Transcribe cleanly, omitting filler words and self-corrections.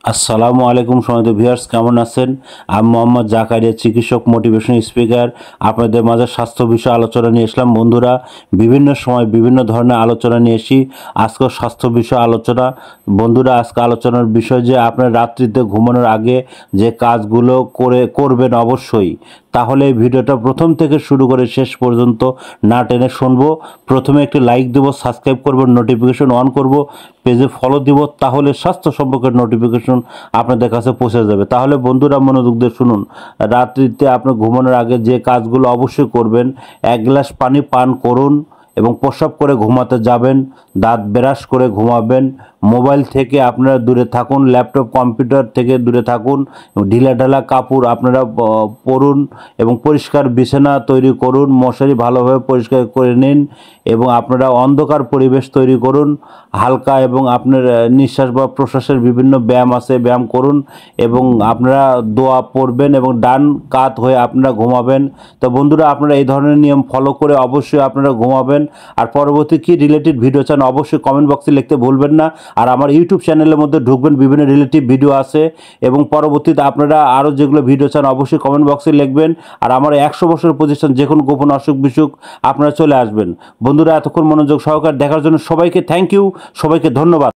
আসসালামু আলাইকুম সম্মানিত ভিউয়ার্স, কেমন আছেন? আমি মোহাম্মদ জাকারিয়া, চিকিৎসক, মোটিভেশন স্পিকার। আপনাদের মাঝে স্বাস্থ্য বিষয়ে আলোচনা নিয়ে আসলাম। বন্ধুরা, বিভিন্ন সময় বিভিন্ন ধরনের আলোচনা নিয়ে এসি। আজকেও স্বাস্থ্য বিষয়ে আলোচনা। বন্ধুরা, আজকে আলোচনার বিষয় যে আপনার রাত্রিতে ঘুমানোর আগে যে কাজগুলো করবেন অবশ্যই, তাহলে এই ভিডিওটা প্রথম থেকে শুরু করে শেষ পর্যন্ত না টেনে শুনবো। প্রথমে একটি লাইক দেবো, সাবস্ক্রাইব করবো, নোটিফিকেশন অন করব, পেজে ফলো দিব, তাহলে স্বাস্থ্য সম্পর্কের নোটিফিকেশন আপনাদের কাছে পৌঁছে যাবে। তাহলে বন্ধুরা, মনোযোগ দিয়ে শুনুন। রাত্রিতে আপনি ঘুমানোর আগে যে কাজগুলো অবশ্যই করবেন: 1 গ্লাস পানি পান করুন এবং প্রস্রাব করে ঘুমাতে যাবেন। দাঁত ব্রাশ করে ঘুমাবেন। মোবাইল থেকে আপনারা দূরে থাকুন, ল্যাপটপ কম্পিউটার থেকে দূরে থাকুন। ঢিলাঢালা কাপড় আপনারা পরুন এবং পরিষ্কার বিছানা তৈরি করুন। মশারি ভালোভাবে পরিষ্কার করে নিন এবং আপনারা অন্ধকার পরিবেশ তৈরি করুন। হালকা এবং আপনার নিঃশ্বাস বা প্রশ্বাসের বিভিন্ন ব্যায়াম আছে, ব্যায়াম করুন এবং আপনারা দোয়া পড়বেন এবং ডান কাত হয়ে আপনারা ঘুমাবেন। তো বন্ধুরা, আপনারা এই ধরনের নিয়ম ফলো করে অবশ্যই আপনারা ঘুমাবেন। আর পরবর্তী কী রিলেটেড ভিডিও চান অবশ্যই কমেন্ট বক্সে লিখতে ভুলবেন না। আর আমার ইউটিউব চ্যানেলের মধ্যে ঢুকবেন, বিভিন্ন রিলেটিভ ভিডিও আছে এবং পরবর্তীতে আপনারা আরও যেগুলো ভিডিও চান অবশ্যই কমেন্ট বক্সে লিখবেন। আর আমার 100 বছরের প্রতিষ্ঠান, যে কোনো গোপন অসুখ বিসুখ আপনারা চলে আসবেন। বন্ধুরা, এতক্ষণ মনোযোগ সহকারে দেখার জন্য সবাইকে থ্যাংক ইউ, সবাইকে ধন্যবাদ।